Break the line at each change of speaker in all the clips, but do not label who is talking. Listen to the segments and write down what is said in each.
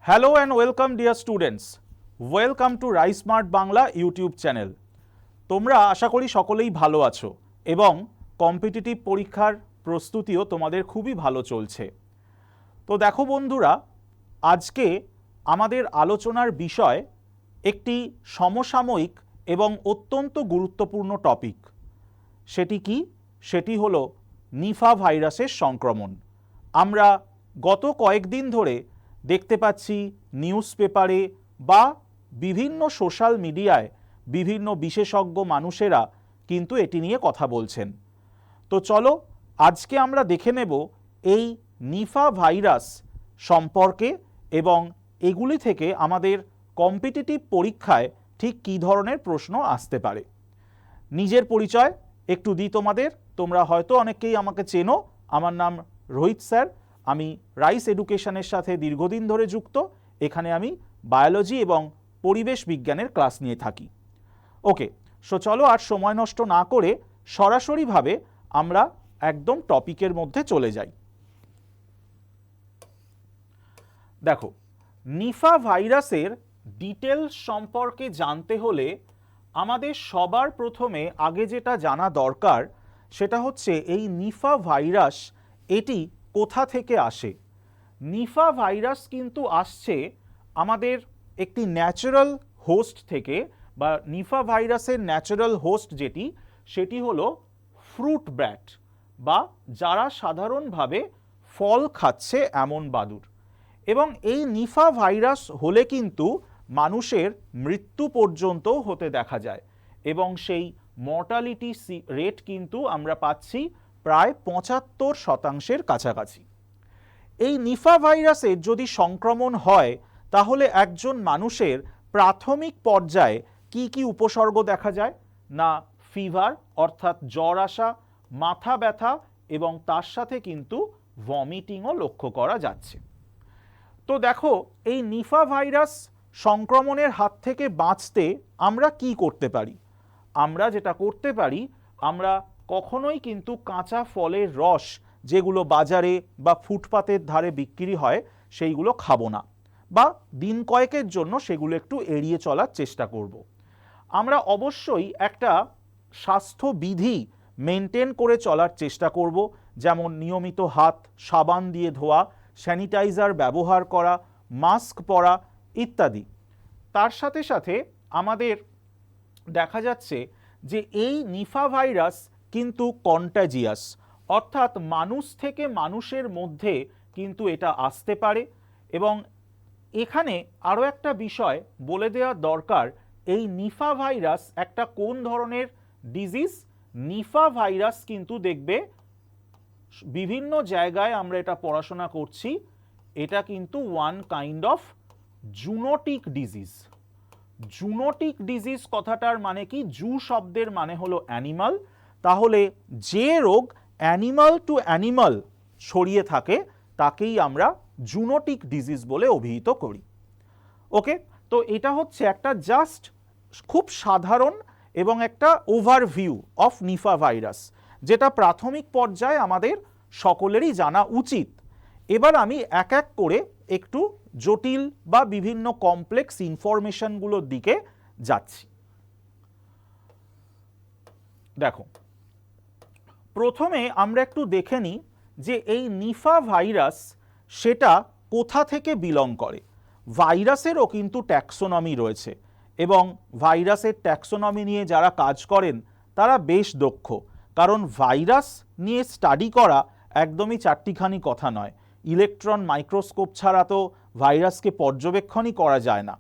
Hello and welcome dear students. Welcome to Rise Smart Bangla YouTube channel. তোমরা আশা করি সকলেই ভালো আছো এবং কম্পিটিটিভ পরীক্ষার প্রস্তুতিও তোমাদের খুবই ভালো চলছে। তো দেখো বন্ধুরা, আজকে আমাদের আলোচনার বিষয় একটি সমসাময়িক এবং অত্যন্ত গুরুত্বপূর্ণ টপিক। সেটি কি? সেটি হলো নিফা ভাইরাসের সংক্রমণ। আমরা গত কয়েকদিন ধরে দেখতে পাচ্ছি নিউজ পেপারে বা বিভিন্ন সোশ্যাল মিডিয়ায় বিভিন্ন বিশেষজ্ঞ মানুষেরা কিন্তু এটি নিয়ে কথা বলছেন। তো চলো আজকে আমরা দেখে নেব এই নিফা ভাইরাস সম্পর্কে এবং এগুলি থেকে আমাদের কম্পিটিটিভ পরীক্ষায় ঠিক কী ধরনের প্রশ্ন আসতে পারে। নিজের পরিচয় একটু দিই তোমাদের। তোমরা হয়তো অনেকেই আমাকে চেনো। আমার নাম রোহিত স্যার। আমি রাইস এডুকেশনের সাথে দীর্ঘদিন ধরে যুক্ত। এখানে আমি বায়োলজি এবং পরিবেশ বিজ্ঞানের ক্লাস নিয়ে থাকি। ওকে, সো চলো আর সময় নষ্ট না করে সরাসরিভাবে আমরা একদম টপিকের মধ্যে চলে যাই। দেখো, নিফা ভাইরাসের ডিটেলস সম্পর্কে জানতে হলে আমাদের সবার প্রথমে আগে যেটা জানা দরকার সেটা হচ্ছে এই নিফা ভাইরাস এটি কোথা থেকে আসে। নিফা ভাইরাস কিন্তু আসছে আমাদের একটি ন্যাচারাল হোস্ট থেকে, বা নিফা ভাইরাসের ন্যাচারাল হোস্ট যেটি সেটি হলো ফ্রুট ব্যাট, বা যারা সাধারণভাবে ফল খাচ্ছে এমন বাদুড়। এবং এই নিফা ভাইরাস হলে কিন্তু মানুষের মৃত্যু পর্যন্ত হতে দেখা যায় এবং সেই মর্টালিটি রেট কিন্তু আমরা পাচ্ছি প্রায় ৭৫% কাছাকাছি। এই নিফা ভাইরাসের যদি সংক্রমণ হয় তাহলে একজন মানুষের প্রাথমিক পর্যায়ে কি কি উপসর্গ দেখা যায় না? ফিভার অর্থাৎ জ্বর আসা, মাথা ব্যথা এবং তার সাথে কিন্তু ভমিটিংও লক্ষ্য করা যাচ্ছে। তো দেখো, এই নিফা ভাইরাস সংক্রমণের হাত থেকে বাঁচতে আমরা কি করতে পারি? আমরা যেটা করতে পারি, আমরা কখনোই কিন্তু কাঁচা ফলের রস যেগুলো বাজারে বা ফুটপাতের ধারে বিক্রি হয় সেইগুলো খাবো না, বা দিন কয়েকের জন্য সেগুলো একটু এড়িয়ে চলার চেষ্টা করব। আমরা অবশ্যই একটা স্বাস্থ্যবিধি মেনটেন করে চলার চেষ্টা করব, যেমন নিয়মিত হাত সাবান দিয়ে ধোয়া, স্যানিটাইজার ব্যবহার করা, মাস্ক পরা ইত্যাদি। তার সাথে সাথে আমাদের দেখা যাচ্ছে যে এই নিফা ভাইরাস কিন্তু কন্টাজিয়াস, অর্থাৎ মানুষ থেকে মানুষের মধ্যে কিন্তু এটা আসতে পারে। এবং এখানে আরও একটা বিষয় বলে দেওয়া দরকার, এই নিফা ভাইরাস একটা কোন ধরনের ডিজিজ। নিফা ভাইরাস কিন্তু দেখবে বিভিন্ন জায়গায় আমরা এটা পড়াশোনা করছি, এটা কিন্তু one kind of zoonotic disease. Zoonotic disease কথাটার মানে কি? জু শব্দের মানে হলো অ্যানিমাল। তাহলে যে রোগ অ্যানিমাল টু অ্যানিমাল ছড়িয়ে থাকে তাকেই আমরা জুনোটিক ডিজিজ বলে অভিহিত করি। ওকে, তো এটা হচ্ছে একটা জাস্ট খুব সাধারণ এবং একটা ওভারভিউ অফ নিফা ভাইরাস, যেটা প্রাথমিক পর্যায়ে আমাদের সকলেরই জানা উচিত। এবার আমি এক এক করে একটু জটিল বা বিভিন্ন কমপ্লেক্স ইনফরমেশনগুলোর দিকে যাচ্ছি। দেখো, প্রথমে আমরা একটু দেখে নিই যে এই নিফা ভাইরাস সেটা কোথা থেকে বিলং করে। ভাইরাসেরও কিন্তু ট্যাক্সোনমি রয়েছে এবং ভাইরাসের ট্যাক্সোনমি নিয়ে যারা কাজ করেন তারা বেশ দক্ষ, কারণ ভাইরাস নিয়ে স্টাডি করা একদমই চারটিখানি কথা নয়। ইলেকট্রন মাইক্রোস্কোপ ছাড়া তো ভাইরাসকে পর্যবেক্ষণই করা যায় না।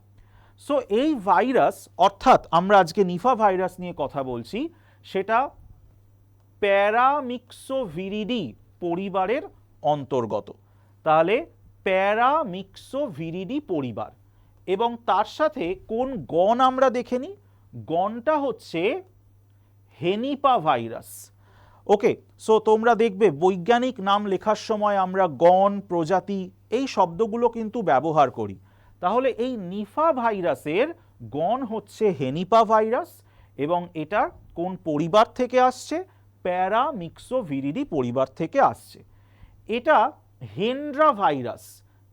সো এই ভাইরাস, অর্থাৎ আমরা আজকে নিফা ভাইরাস নিয়ে কথা বলছি, সেটা প্যারামিক্সোভিরিডি পরিবারের অন্তর্গত। তাহলে প্যারামিক্সোভিরিডি পরিবার, এবং তার সাথে কোন গণ আমরা দেখে নিই। গণটা হচ্ছে হেনিপা ভাইরাস। ওকে, সো তোমরা দেখবে বৈজ্ঞানিক নাম লেখার সময় আমরা গণ, প্রজাতি এই শব্দগুলো কিন্তু ব্যবহার করি। তাহলে এই নিফা ভাইরাসের গণ হচ্ছে হেনিপা ভাইরাস এবং এটা কোন পরিবার থেকে আসছে? প্যারামিক্সোভিরিডি পরিবার থেকে আসছে। এটা হেন্ড্রা ভাইরাস,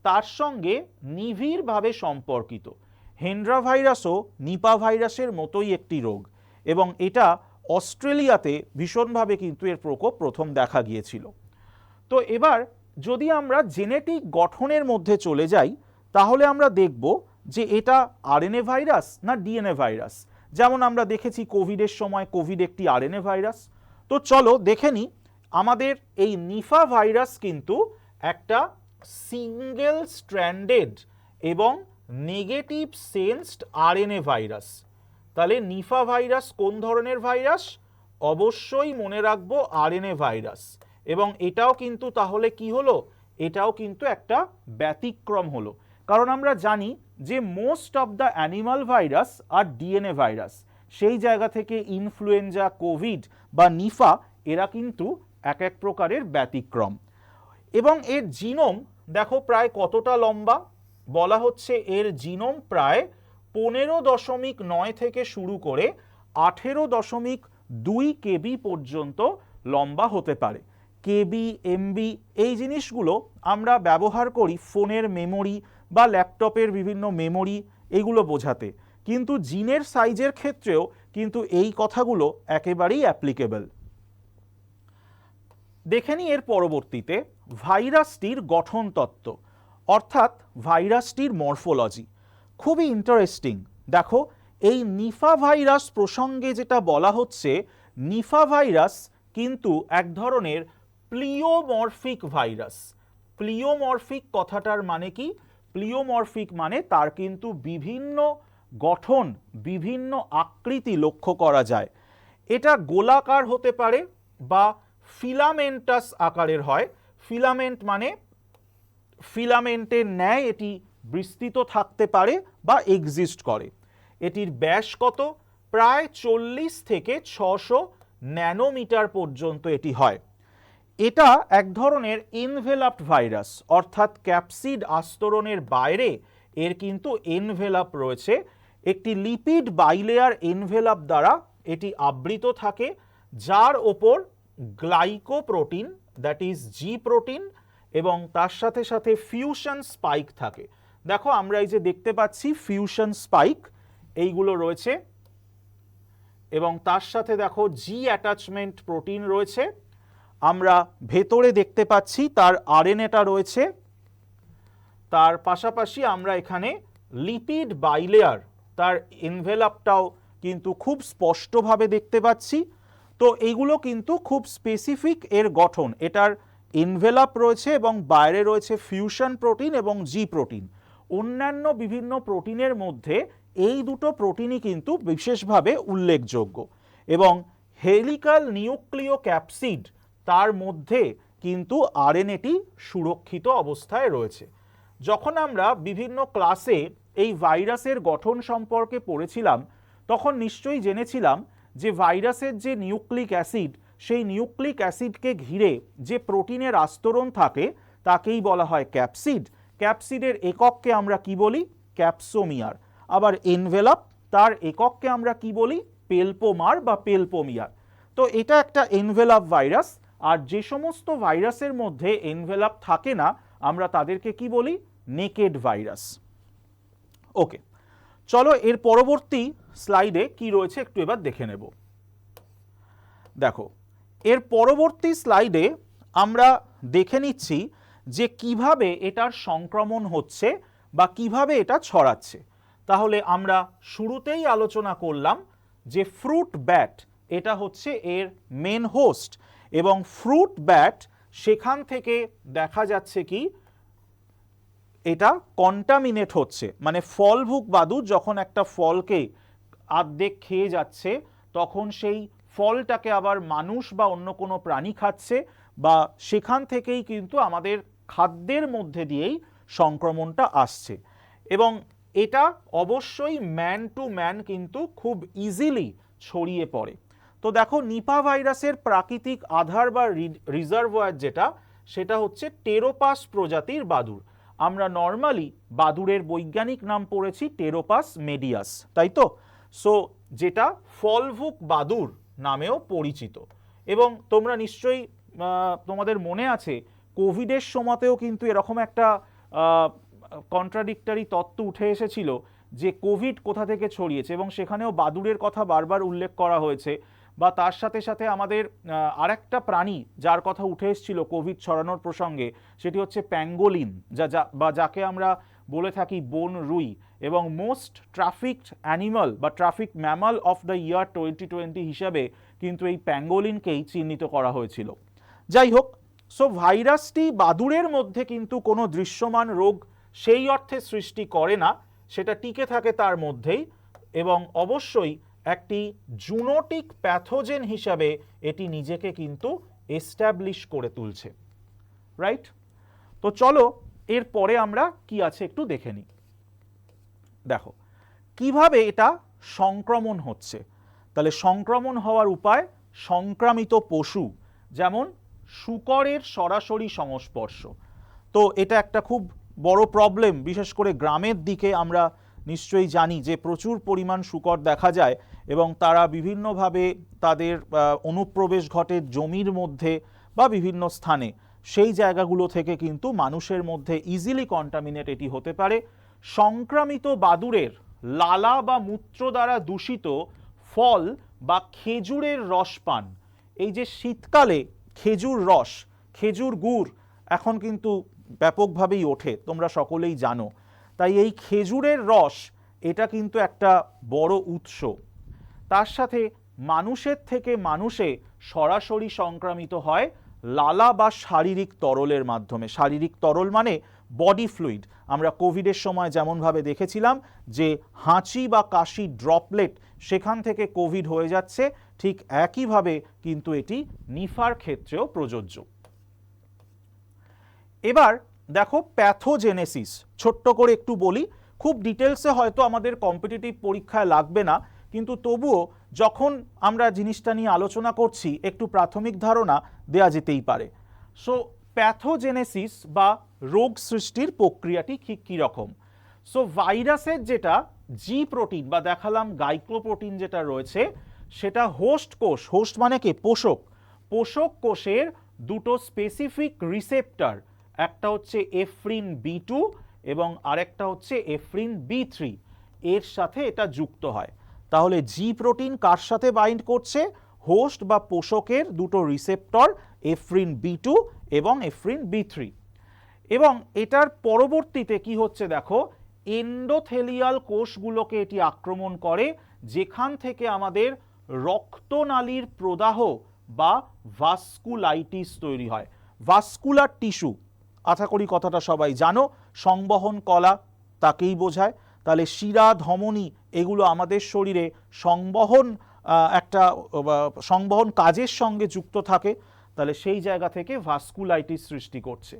তার সঙ্গে নিবিড়ভাবে সম্পর্কিত। হেন্ড্রা ভাইরাসও নিপা ভাইরাসের মতোই একটি রোগ, এবং এটা অস্ট্রেলিয়াতে ভীষণভাবে কিন্তু এর প্রকোপ প্রথম দেখা গিয়েছিল। তো এবার যদি আমরা জেনেটিক গঠনের মধ্যে চলে যাই, তাহলে আমরা দেখব যে এটা আরএনএ ভাইরাস না ডিএনএ ভাইরাস। যেমন আমরা দেখেছি কোভিডের সময় কোভিড একটি আরএনএ ভাইরাস। তো চলো দেখে নিই, আমাদের এই নিফা ভাইরাস কিন্তু একটা সিঙ্গেল স্ট্র্যান্ডেড এবং নেগেটিভ সেন্সড আরএনএ ভাইরাস। তাহলে নিফা ভাইরাস কোন ধরনের ভাইরাস? অবশ্যই মনে রাখবো আরএনএ ভাইরাস। এবং এটাও কিন্তু তাহলে কি হলো? এটাও কিন্তু একটা ব্যতিক্রম হলো, কারণ আমরা জানি যে most of the animal virus আর ডিএনএ ভাইরাস। সেই জায়গা থেকে ইনফ্লুয়েঞ্জা, কোভিড বা নিফা এরা কিন্তু এক এক প্রকারের ব্যতিক্রম। এবং এর জিনোম দেখো প্রায় কতটা লম্বা? বলা হচ্ছে এর জিনোম প্রায় 15.9 থেকে শুরু করে 18.2 কেবি পর্যন্ত লম্বা হতে পারে। কেবি, এমবি এই জিনিসগুলো আমরা ব্যবহার করি ফোনের মেমোরি বা ল্যাপটপের বিভিন্ন মেমোরি এগুলো বোঝাতে, কিন্তু জিনের সাইজের ক্ষেত্রেও কিন্তু এই কথাগুলো একেবারেই অ্যাপ্লিকেবল। দেখে নিই এর পরবর্তীতে ভাইরাসটির গঠনতত্ত্ব, অর্থাৎ ভাইরাসটির মরফোলজি। খুবই ইন্টারেস্টিং। দেখো এই নিফা ভাইরাস প্রসঙ্গে যেটা বলা হচ্ছে, নিফা ভাইরাস কিন্তু এক ধরনের প্লিওমরফিক ভাইরাস। প্লিওমরফিক কথাটার মানে কি? প্লিওমরফিক মানে তার কিন্তু বিভিন্ন গঠন, বিভিন্ন আকৃতি লক্ষ্য করা যায়। এটা গোলাকার হতে পারে বা ফিলামেন্টাস আকারের হয়। ফিলামেন্ট মানে ফিলামেন্টের ন্যায় এটি বিস্তৃত থাকতে পারে বা এক্সিস্ট করে। এটির ব্যাস কত? প্রায় 40 থেকে 600 ন্যানোমিটার পর্যন্ত এটি হয়। এটা এক ধরনের এনভেলাপড ভাইরাস, অর্থাৎ ক্যাপসিড আস্তরণের বাইরে এর কিন্তু এনভেলাপ রয়েছে। একটি লিপিড বাইলেয়ার এনভেলাপ দ্বারা এটি আবৃত থাকে, যার ওপর glycoprotein that is G protein এবং তার সাথে সাথে ফিউশন স্পাইক থাকে। দেখো আমরা এই যে দেখতে পাচ্ছি ফিউশন স্পাইক এইগুলো রয়েছে, এবং তার সাথে দেখো জি অ্যাটাচমেন্ট প্রোটিন রয়েছে। আমরা ভেতরে দেখতে পাচ্ছি তার আরএনএটা রয়েছে। তার পাশাপাশি আমরা এখানে লিপিড বাইলেয়ার, তার এনভেলাপটাও কিন্তু খুব স্পষ্টভাবে দেখতে পাচ্ছি। তো এইগুলো কিন্তু খুব স্পেসিফিক এর গঠন। এটার এনভেলাপ রয়েছে এবং বাইরে রয়েছে ফিউশন প্রোটিন এবং জি প্রোটিন। অন্যান্য বিভিন্ন প্রোটিনের মধ্যে এই দুটো প্রোটিনই কিন্তু বিশেষভাবে উল্লেখযোগ্য। এবং হেলিক্যাল নিউক্লিয় ক্যাপসিড, তার মধ্যে কিন্তু আরএনএটি সুরক্ষিত অবস্থায় রয়েছে। যখন আমরা বিভিন্ন ক্লাসে এই ভাইরাসের গঠন সম্পর্কে পড়েছিলাম, তখন নিশ্চয়ই জেনেছিলাম যে ভাইরাসের যে নিউক্লিক অ্যাসিড, সেই নিউক্লিক অ্যাসিডকে ঘিরে যে প্রোটিনের আস্তরণ থাকে তাকেই বলা হয় ক্যাপসিড। ক্যাপসিডের একককে আমরা কি বলি? ক্যাপসোমিয়ার। আবার এনভেলাপ, তার একককে আমরা কি বলি? পেলপোমার বা পেলপোমিয়ার। তো এটা একটা এনভেলাপ ভাইরাস। আর যে সমস্ত ভাইরাসের মধ্যে এনভেলাপ থাকে না, আমরা তাদেরকে কি বলি? Naked virus. ওকে, চলো এর পরবর্তী স্লাইডে কি রয়েছে একটু এবার দেখে নেব। দেখো এর পরবর্তী স্লাইডে আমরা দেখে নিচ্ছি যে কিভাবে এটার সংক্রমণ হচ্ছে বা কিভাবে এটা ছড়াচ্ছে। তাহলে আমরা শুরুতেই আলোচনা করলাম যে ফ্রুট ব্যাট এটা হচ্ছে এর মেন হোস্ট, এবং ফ্রুট ব্যাট সেখান থেকে দেখা যাচ্ছে কি এটা কন্টামিনেট হচ্ছে। মানে ফলভুক বাদুড় যখন একটা ফলকে আর্ধেক খেয়ে যাচ্ছে, তখন সেই ফলটাকে আবার মানুষ বা অন্য কোনো প্রাণী খাচ্ছে, বা সেখান থেকেই কিন্তু আমাদের খাদ্যের মধ্যে দিয়েই সংক্রমণটা আসছে। এবং এটা অবশ্যই ম্যান টু ম্যান কিন্তু খুব ইজিলি ছড়িয়ে পড়ে। তো দেখো নিপা ভাইরাসের প্রাকৃতিক আধার বা রিজার্ভয়ার যেটা, সেটা হচ্ছে টেরোপাস প্রজাতির বাদুড়। আমরা নর্মালি বাদুড়ের বৈজ্ঞানিক নাম পড়েছি টেরোপাস মেডিয়াস, তাই তো? সো যেটা ফলভুক বাদুড় নামেও পরিচিত। এবং তোমরা নিশ্চয়ই তোমাদের মনে আছে কোভিডের সময়তেও কিন্তু এরকম একটা কন্ট্রাডিক্টরি তত্ত্ব উঠে এসেছিল যে কোভিড কোথা থেকে ছড়িয়েছে, এবং সেখানেও বাদুড়ের কথা বারবার উল্লেখ করা হয়েছে। বা তার সাথে সাথে আমাদের আরেকটা প্রাণী যার কথা উঠে এসেছিল কোভিড ছড়ানোর প্রসঙ্গে, সেটি হচ্ছে প্যাঙ্গোলিন, বা যাকে আমরা বলে থাকি বন রুই। এবং মোস্ট ট্রাফিকড অ্যানিমাল বা traffic mammal of the year 2020 হিসাবে কিন্তু এই প্যাঙ্গোলিনকেই চিহ্নিত করা হয়েছিল। যাই হোক, সো ভাইরাসটি বাদুড়ের মধ্যে কিন্তু কোনো দৃশ্যমান রোগ সেই অর্থে সৃষ্টি করে না, সেটা টিকে থাকে তার মধ্যেই, এবং অবশ্যই একটি জুনোটিক প্যাথোজেন হিসাবে এটি নিজেকে কিন্তু এস্টাবলিশ করে তুলছে। রাইট? তো চলো এরপরে আমরা কি আছে একটু দেখে নিই। দেখো কিভাবে এটা সংক্রমণ হচ্ছে। তাহলে সংক্রমণ হওয়ার উপায়, সংক্রামিত পশু যেমন শূকরের সরাসরি সংস্পর্শ। তো এটা একটা খুব বড় প্রবলেম, বিশেষ করে গ্রামের দিকে আমরা নিশ্চয়ই জানি যে প্রচুর পরিমাণ শূকর দেখা যায়, এবং তারা বিভিন্নভাবে তাদের অনুপ্রবেশ ঘটে জমির মধ্যে বা বিভিন্ন স্থানে। সেই জায়গাগুলো থেকে কিন্তু মানুষের মধ্যে ইজিলি কন্টামিনেট এটি হতে পারে। সংক্রামিত বাদুড়ের লালা বা মূত্র দ্বারা দূষিত ফল বা খেজুরের রস পান। এই যে শীতকালে খেজুর রস, খেজুর গুড় এখন কিন্তু ব্যাপকভাবেই ওঠে, তোমরা সকলেই জানো। তাই এই খেজুরের রস এটা কিন্তু একটা বড় উৎস। তার সাথে মানুষের থেকে মানুষে সরাসরি সংক্রামিত হয় লালা বা শারীরিক তরলের মাধ্যমে। শারীরিক তরল মানে বডি ফ্লুইড। আমরা কোভিডের সময় যেমনভাবে দেখেছিলাম যে হাঁচি বা কাশি ড্রপলেট, সেখান থেকে কোভিড হয়ে যাচ্ছে, ঠিক একইভাবে কিন্তু এটি নিফার ক্ষেত্রেও প্রযোজ্য। এবার দেখো প্যাথোজেনেসিস, ছোট্ট করে একটু বলি, খুব ডিটেলসে হয়তো আমাদের কম্পিটিটিভ পরীক্ষায় লাগবে না, কিন্তু তবুও যখন আমরা জিনিসটা নিয়ে আলোচনা করছি একটু প্রাথমিক ধারণা দেয়া যেতেই পারে। সো প্যাথোজেনেসিস বা রোগ সৃষ্টির প্রক্রিয়াটি ঠিক কী রকম। সো ভাইরাসের যেটা জি প্রোটিন বা দেখালাম গ্লাইকোপ্রোটিন যেটা রয়েছে, সেটা হোস্ট কোষ, হোস্ট মানে কি পোষক, পোষক কোষের দুটো স্পেসিফিক রিসেপ্টর, একটা হচ্ছে এফ্রিন B2 এবং আরেকটা হচ্ছে এফ্রিন B3, এর সাথে এটা যুক্ত হয়। তাহলে জি প্রোটিন কার সাথে বাইন্ড করছে? হোস্ট বা পোষকের দুটো রিসেপ্টর এফ্রিন B2 এবং এফ্রিন B3। এবং এটার পরবর্তীতে কি হচ্ছে দেখো, এন্ডোথেলিয়াল কোষগুলোকে এটি আক্রমণ করে, যেখান থেকে আমাদের রক্তনালীর প্রদাহ বা ভাস্কুলাইটিস তৈরি হয়। ভাস্কুলার টিস্যু, আশা করি কথাটা সবাই জানো, সংবহন কলা তাকেই বোঝায়। তাহলে শিরা, ধমনী এগুলো আমাদের শরীরে সংবহন কাজের সঙ্গে যুক্ত থাকে, তাহলে সেই জায়গা থেকে ভাস্কুলাইটিস সৃষ্টি করছে।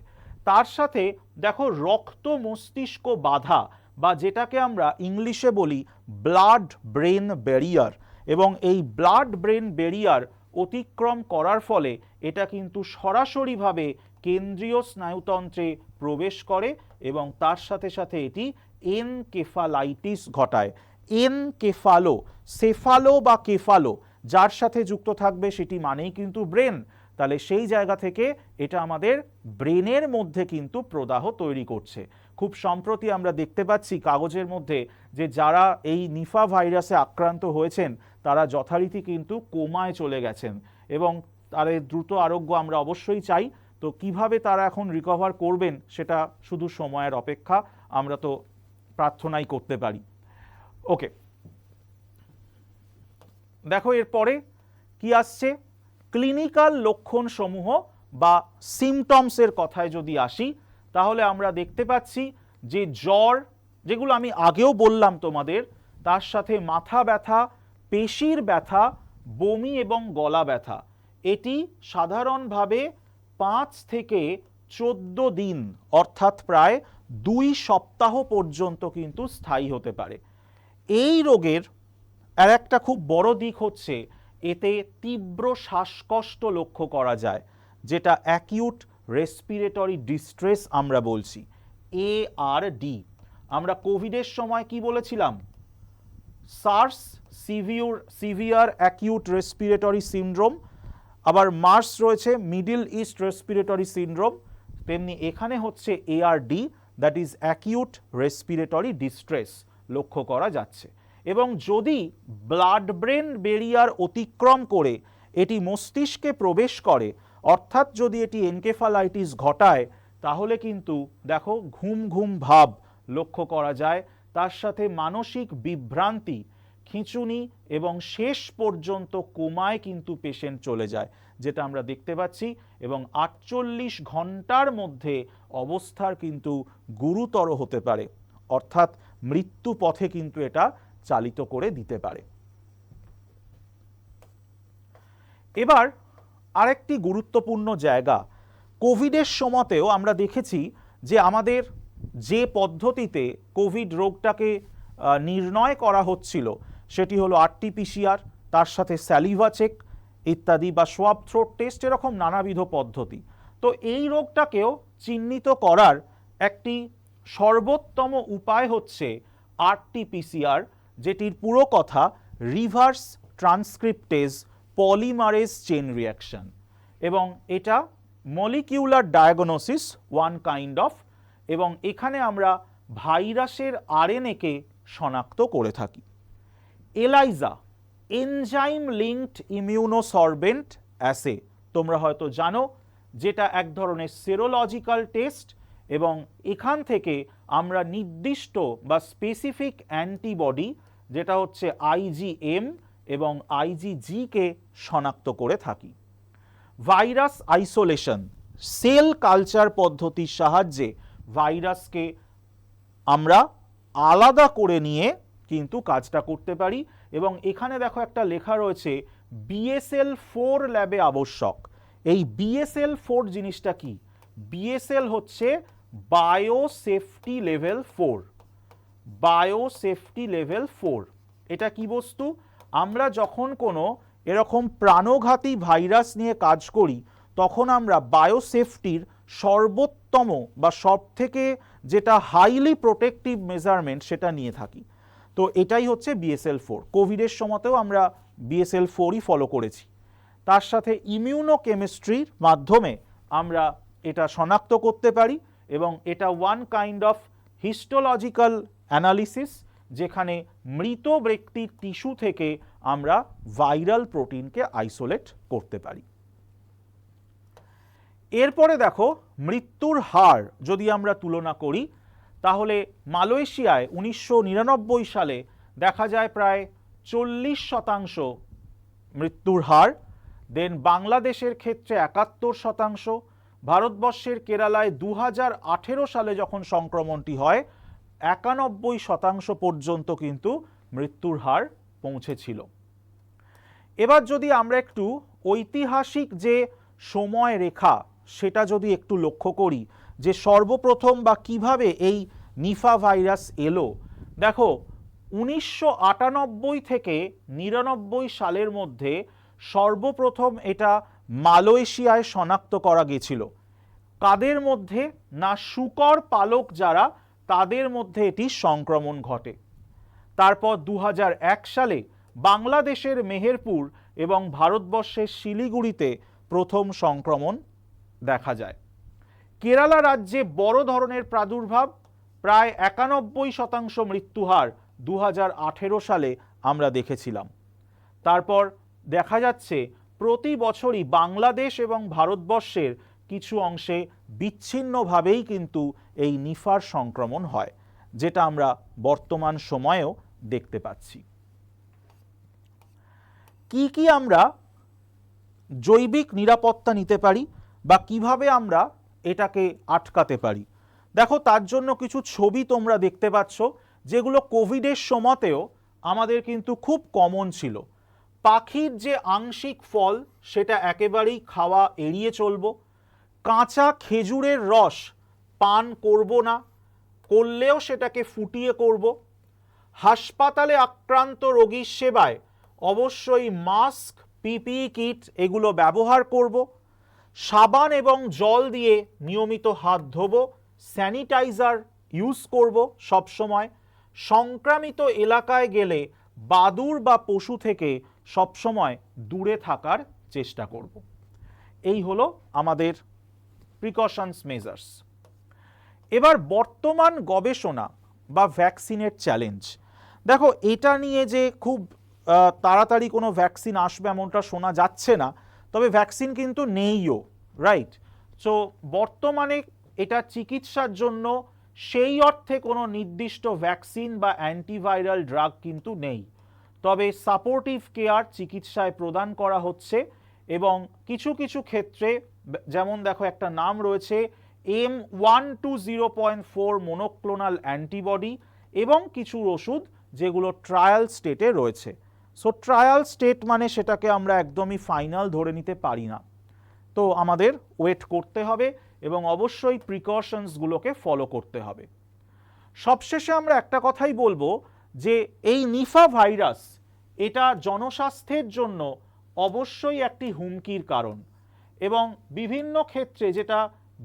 তার সাথে দেখো রক্ত মস্তিষ্ক বাধা, বা যেটাকে আমরা ইংলিশে বলি ব্লাড ব্রেন ব্যারিয়ার, এবং এই ব্লাড ব্রেন ব্যারিয়ার অতিক্রম করার ফলে এটা কিন্তু সরাসরিভাবে কেন্দ্রীয় স্নায়ুতন্ত্রে প্রবেশ করে, এবং তার সাথে সাথে এটি এনকেফালাইটিস ঘটায়। এনকেফালো, সেফালো বা কেফালো যার সাথে যুক্ত থাকবে সেটি মানেই কিন্তু ব্রেন। তাহলে সেই জায়গা থেকে এটা আমাদের ব্রেনের মধ্যে কিন্তু প্রদাহ তৈরি করছে। খুব সম্প্রতি আমরা দেখতে পাচ্ছি কাগজের মধ্যে যে যারা এই নিফা ভাইরাসে আক্রান্ত হয়েছেন তারা যথারীতি কিন্তু কোমায় চলে গেছেন, এবং তাদের দ্রুত আরোগ্য আমরা অবশ্যই চাই। তো কিভাবে তারা এখন রিকভার করবেন সেটা শুধু সময়ের অপেক্ষা, আমরা তো প্রার্থনাই করতে পারি। ওকে, দেখো এরপরে কি আসছে, ক্লিনিক্যাল লক্ষণ সমূহ বা সিমটমসের কথায় যদি আসি, তাহলে আমরা দেখতে পাচ্ছি যে জ্বর, যেগুলো আমি আগেও বললাম তোমাদের, তার সাথে মাথা ব্যথা, পেশির ব্যথা, বমি এবং গলা ব্যথা, এটি সাধারণভাবে 5 থেকে 14 দিন অর্থাৎ প্রায় 2 সপ্তাহ পর্যন্ত কিন্তু স্থায়ী হতে পারে। এই রোগের আর একটা খুব বড় দিক হচ্ছে এতে তীব্র শ্বাসকষ্ট লক্ষ্য করা যায়, যেটা অ্যাকিউট রেসপিরেটরি ডিস্ট্রেস আমরা বলছি, ARD। আমরা কোভিডের সময় কি বলেছিলাম? SARS, severe acute respiratory syndrome, আবার মার্স রয়েছে মিডল ইস্ট রেসপিরেটরি সিনড্রোম, তেমনি এখানে হচ্ছে ARD that is acute respiratory distress লক্ষ্য করা যাচ্ছে। এবং যদি ব্লাড ব্রেন ব্যারিয়ার অতিক্রম করে এটি মস্তিষ্কে প্রবেশ করে, অর্থাৎ যদি এটি এনকেফালাইটিস ঘটায়, তাহলে কিন্তু দেখো ঘুম ঘুম ভাব লক্ষ্য করা যায়, তার সাথে মানসিক বিভ্রান্তি, খিঁচুনি এবং শেষ পর্যন্ত কোমায় কিন্তু পেশেন্ট চলে যায়, যেটা আমরা দেখতে পাচ্ছি। এবং 48 ঘন্টার মধ্যে অবস্থার কিন্তু গুরুতর হতে পারে, অর্থাৎ মৃত্যু পথে কিন্তু এটা চালিত করে দিতে পারে। এবার আরেকটি গুরুত্বপূর্ণ জায়গা, কোভিডের সময়তেও আমরা দেখেছি যে আমাদের যে পদ্ধতিতে কোভিড রোগটাকে নির্ণয় করা হচ্ছিল সেটি হলো RT-PCR, তার সাথে স্যালিভা চেক ইত্যাদি বা সোয়াব থ্রোট টেস্ট, এরকম নানাবিধ পদ্ধতি। তো এই রোগটাকেও চিহ্নিত করার একটি সর্বোত্তম উপায় হচ্ছে RT-PCR, যেটির পুরো কথা reverse transcriptase polymerase chain reaction, এবং এটা molecular diagnosis one kind of, এবং এখানে আমরা ভাইরাসের আরএনএকে শনাক্ত করে থাকি। ELISA, enzyme linked immunosorbent assay, তোমরা হয়তো জানো, যেটা এক ধরনের সেরোলজিক্যাল টেস্ট, এবং এখান থেকে আমরা নির্দিষ্ট বা স্পেসিফিক অ্যান্টিবডি, যেটা হচ্ছে IgM এবং IgG কে শনাক্ত করে থাকি। ভাইরাস আইসোলেশন, সেল কালচার পদ্ধতির সাহায্যে ভাইরাসকে আমরা আলাদা করে নিয়ে কিন্তু কাজটা করতে পারি। এবং এখানে দেখো একটা লেখা রয়েছে BSL-4 ল্যাবে আবশ্যক। এই BSL-4 জিনিসটা কি? BSL হচ্ছে বায়োসেফটি লেভেল 4। বায়োসেফটি লেভেল 4 এটা কি বস্তু? আমরা যখন কোনো এরকম প্রাণঘাতী ভাইরাস নিয়ে কাজ করি, তখন আমরা বায়োসেফটির সর্বোত্তম বা সব থেকে যেটা হাইলি প্রোটেক্টিভ মেজারমেন্ট সেটা নিয়ে থাকি। তো এটাই হচ্ছে BSL-4। কোভিডের সময়তেও আমরা BSL-4ই ফলো করেছি। তার সাথে ইমিউনোকেমিস্ট্রির মাধ্যমে আমরা এটা শনাক্ত করতে পারি, এবং এটা one kind of histological analysis, যেখানে মৃত ব্যক্তির টিস্যু থেকে আমরা ভাইরাল প্রোটিনকে আইসোলেট করতে পারি। এরপরে দেখো মৃত্যুর হার যদি আমরা তুলনা করি, তাহলে মালয়েশিয়ায় 1999 সালে দেখা যায় প্রায় 40% মৃত্যুর হার। দেন বাংলাদেশের ক্ষেত্রে 71%, ভারতবর্ষের কেরালায় 2018 সালে যখন সংক্রমণটি হয় 91% পর্যন্ত কিন্তু মৃত্যুর হার পৌঁছেছিল। এবার যদি আমরা একটু ঐতিহাসিক যে সময় রেখা সেটা যদি একটু লক্ষ্য করি, যে সর্বপ্রথম বা কিভাবে এই নিফা ভাইরাস এলো, দেখো 1998 থেকে 99 সালের মধ্যে সর্বপ্রথম এটা মালয়েশিয়ায় শনাক্ত করা গেছিল। কাদের মধ্যে? না, শূকর পালক যারা, তাদের মধ্যে এটি সংক্রমণ ঘটে। তারপর 2001 সালে বাংলাদেশের মেহেরপুর এবং ভারতবর্ষের শিলিগুড়িতে প্রথম সংক্রমণ দেখা যায়। কেরালা রাজ্যে বড় ধরনের প্রাদুর্ভাব, প্রায় 91% মৃত্যুহার 2018 সালে আমরা দেখেছিলাম। তারপর দেখা যাচ্ছে প্রতি বছরই বাংলাদেশ এবং ভারতবর্ষের কিছু অংশে বিচ্ছিন্নভাবেই কিন্তু এই নিফার সংক্রমণ হয়, যেটা আমরা বর্তমান সময়েও দেখতে পাচ্ছি। কি কি আমরা জৈবিক নিরাপত্তা নিতে পারি বা কিভাবে আমরা এটাকে আটকাতে পারি? দেখো, তার জন্য কিছু ছবি তোমরা দেখতে পাচ্ছ, যেগুলো কোভিডের সময়তেও আমাদের কিন্তু খুব কমন ছিল। পাখির যে আংশিক ফল সেটা একেবারেই খাওয়া এড়িয়ে চলবো। কাঁচা খেজুরের রস পান করব না, করলেও সেটাকে ফুটিয়ে করব। হাসপাতালে আক্রান্ত রোগীর সেবায় অবশ্যই মাস্ক, পিপিই কিট এগুলো ব্যবহার করব। সাবান এবং জল দিয়ে নিয়মিত হাত ধোবো, স্যানিটাইজার ইউজ করব সবসময়। সংক্রামিত এলাকায় গেলে বাদুড় বা পশু থেকে সবসময় দূরে থাকার চেষ্টা করব। এই হলো আমাদের প্রিকশনস মেজার্স। এবার বর্তমান গবেষণা বা ভ্যাকসিনের চ্যালেঞ্জ, দেখো এটা নিয়ে যে খুব তাড়াতাড়ি কোনো ভ্যাকসিন আসবে এমনটা শোনা যাচ্ছে না, তবে ভ্যাকসিন কিন্তু নেইও, রাইট? সো বর্তমানে এটা চিকিৎসার জন্য সেই অর্থে কোনো নির্দিষ্ট ভ্যাকসিন বা অ্যান্টিভাইরাল ড্রাগ কিন্তু নেই, তবে সাপোর্টিভ কেয়ার চিকিৎসায় প্রদান করা হচ্ছে এবং কিছু কিছু ক্ষেত্রে যেমন দেখো একটা নাম রয়েছে M120.4 মোনোক্লোনাল অ্যান্টিবডি এবং কিছু ওষুধ যেগুলো ট্রায়াল স্টেটে রয়েছে। সো ট্রায়াল স্টেট মানে সেটাকে আমরা একদমই ফাইনাল ধরে নিতে পারি না, তো আমাদের ওয়েট করতে হবে এবং অবশ্যই প্রিকশনসগুলোকে ফলো করতে হবে। সবশেষে আমরা একটা কথাই বলবো যে এই নিফা ভাইরাস এটা জনস্বাস্থ্যের জন্য অবশ্যই একটি হুমকির কারণ এবং বিভিন্ন ক্ষেত্রে যেটা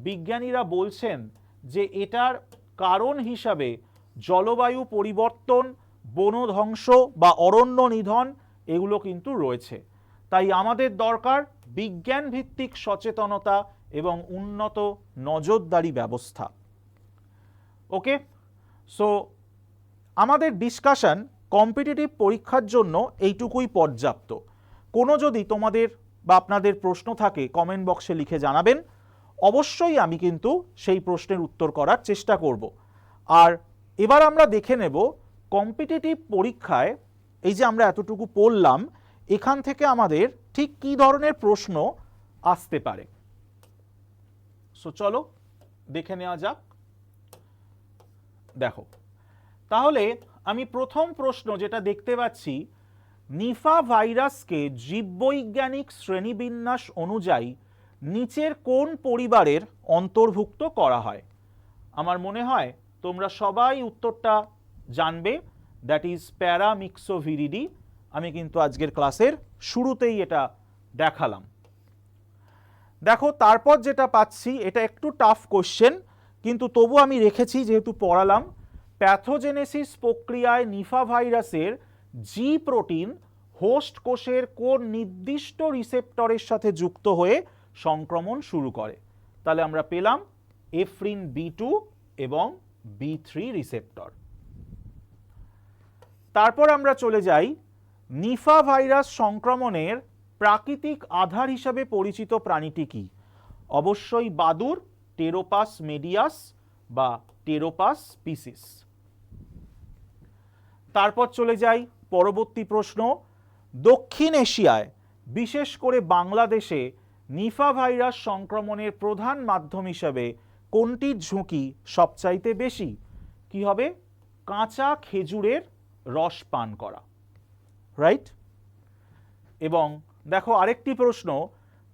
বিজ্ঞানীরা বলছেন যে এটার কারণ হিসাবে জলবায়ু পরিবর্তন, বনধ্বংস বা অরণ্য নিধন এগুলো কিন্তু রয়েছে। তাই আমাদের দরকার বিজ্ঞান ভিত্তিক সচেতনতা এবং উন্নত নজরদারি ব্যবস্থা। ওকে, সো আমাদের ডিসকাশন কম্পিটিটিভ পরীক্ষার জন্য এইটুকুই পর্যাপ্ত। কোনো যদি তোমাদের বা আপনাদের প্রশ্ন থাকে কমেন্ট বক্সে লিখে জানাবেন, অবশ্যই আমি কিন্তু সেই প্রশ্নের উত্তর করার চেষ্টা করব। আর এবার আমরা দেখে নেব কম্পিটিটিভ পরীক্ষায় এই যে আমরা এতটুকু পড়লাম এখান থেকে আমাদের ঠিক কী ধরনের প্রশ্ন আসতে পারে। সো চলো দেখে নেওয়া যাক। দেখো, তাহলে আমি প্রথম প্রশ্ন যেটা দেখতে পাচ্ছি, নিফা ভাইরাসকে জীববৈজ্ঞানিক শ্রেণীবিন্যাস অনুযায়ী নিচের কোন পরিবারের অন্তর্ভুক্ত করা হয়? আমার মনে হয় তোমরা সবাই উত্তরটা জানবে, দ্যাট ইজ প্যারামিক্সোভিরিডি। আমি কিন্তু আজকের ক্লাসের শুরুতেই এটা দেখালাম। দেখো তারপর যেটা পাচ্ছি এটা একটু টাফ কোশ্চেন, কিন্তু তবু আমি রেখেছি যেহেতু পড়ালাম। প্যাথোজেনেসিস প্রক্রিয়ায় নিফা ভাইরাসের জি প্রোটিন হোস্ট কোষের কোন নির্দিষ্ট রিসেপ্টরের সাথে যুক্ত হয়ে সংক্রমণ শুরু করে? তাহলে আমরা পেলাম এফ্রিন B2 এবং B3 রিসেপ্টর। তারপর আমরা চলে যাই, নিফা ভাইরাস সংক্রমণের প্রাকৃতিক আধার হিসাবে পরিচিত প্রাণীটি কি? অবশ্যই বাদুড়, টেরোপাস মেডিয়াস বা টেরোপাস স্পিসিস। তারপর চলে যাই পরবর্তী প্রশ্ন, দক্ষিণ এশিয়ায় বিশেষ করে বাংলাদেশে নিফা ভাইরাস সংক্রমণের প্রধান মাধ্যম হিসাবে কোনটির ঝুঁকি সবচাইতে বেশি? কি হবে? কাঁচা খেজুরের রস পান করা, রাইট? এবং দেখো আরেকটি প্রশ্ন,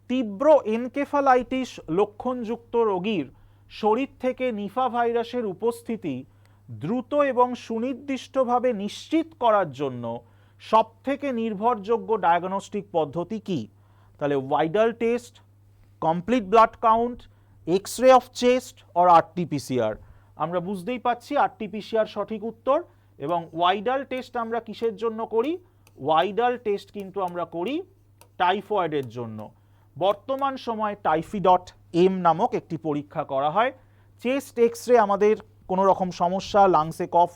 তীব্র এনকেফালাইটিস লক্ষণযুক্ত রোগীর শরীর থেকে নিফা ভাইরাসের উপস্থিতি দ্রুত এবং সুনির্দিষ্টভাবে নিশ্চিত করার জন্য সবথেকে নির্ভরযোগ্য ডায়াগনস্টিক পদ্ধতি কি? তাহলে Widal test, complete blood count, x-ray of chest or RT-PCR। আমরা বুঝতেই পাচ্ছি RT-PCR সঠিক উত্তর। এবং ওয়াইডাল টেস্ট আমরা কিসের জন্য করি? ওয়াইডাল টেস্ট কিন্তু আমরা করি টাইফয়েডের জন্য। বর্তমান সময়ে টাইফি.M নামক একটি পরীক্ষা করা হয়। চেস্ট এক্স-রে আমাদের কোনো রকম সমস্যা, লাংসে কফ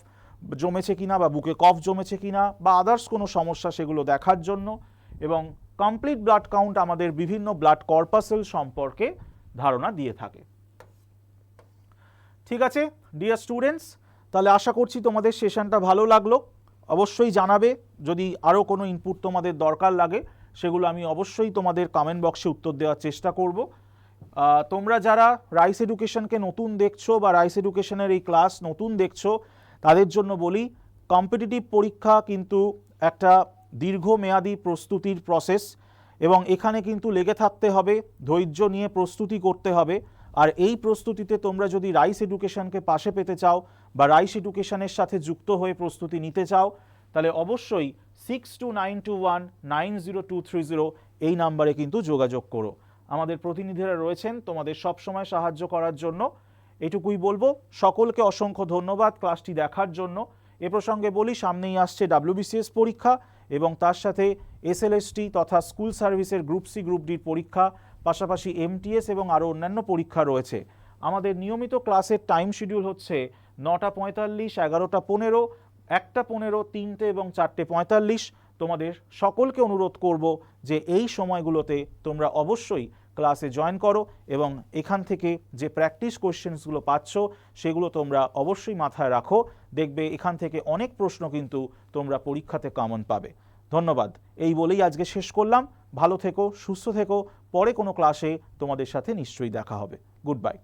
জমেছে কিনা বা বুকে কফ জমেছে কিনা বা আদার্স কোনো সমস্যা সেগুলো দেখার জন্য। এবং কমপ্লিট ব্লাড কাউন্ট আমাদের বিভিন্ন ব্লাড কর্পাসেল সম্পর্কে ধারণা দিয়ে থাকে। ঠিক আছে ডিয়ার স্টুডেন্টস, তাহলে আশা করছি তোমাদের সেশনটা ভালো লাগলো। অবশ্যই জানাবে যদি আরও কোনো ইনপুট তোমাদের দরকার লাগে, সেগুলো আমি অবশ্যই তোমাদের কমেন্ট বক্সে উত্তর দেওয়ার চেষ্টা করব। তোমরা যারা রাইস এডুকেশনকে নতুন দেখছো বা রাইস এডুকেশনের এই ক্লাস নতুন দেখছো, তাদের জন্য বলি কম্পিটিটিভ পরীক্ষা কিন্তু একটা দীর্ঘমেয়াদী প্রস্তুতির প্রসেস এবং এখানে কিন্তু লেগে থাকতে হবে, ধৈর্য নিয়ে প্রস্তুতি করতে হবে। আর এই প্রস্তুতিতে তোমরা যদি রাইস এডুকেশনকে পাশে পেতে চাও বা রাইস এডুকেশনের সাথে যুক্ত হয়ে প্রস্তুতি নিতে চাও, তাহলে অবশ্যই 6292190230 এই নাম্বারে কিন্তু যোগাযোগ করো। আমাদের প্রতিনিধিরা রয়েছেন তোমাদের সব সময় সাহায্য করার জন্য। এটুকুই বলবো, সকলকে অসংখ্য ধন্যবাদ ক্লাসটি দেখার জন্য। এ প্রসঙ্গে বলি সামনেই আসছে WBCS পরীক্ষা এবং তার সাথে SLST তথা স্কুল সার্ভিসের গ্রুপ C গ্রুপ ডির পরীক্ষা, পাশাপাশি MTS এবং আরও অন্যান্য পরীক্ষা রয়েছে। আমাদের নিয়মিত ক্লাসের টাইম শিডিউল হচ্ছে 9:45, 11:15, 1:15, 3টে এবং 4:45। তোমাদের সকলকে অনুরোধ করব যে এই সময়গুলোতে তোমরা অবশ্যই ক্লাসে জয়েন করো এবং এখান থেকে যে প্র্যাকটিস কোশ্চেন্সগুলো পাচ্ছ সেগুলো তোমরা অবশ্যই মাথায় রাখো। দেখবে এখান থেকে অনেক প্রশ্ন কিন্তু তোমরা পরীক্ষাতে কমন পাবে। ধন্যবাদ। এই বলেই আজকে শেষ করলাম। ভালো থেকো, সুস্থ থেকো। পরে কোনো ক্লাসে তোমাদের সাথে নিশ্চয়ই দেখা হবে। Good bye.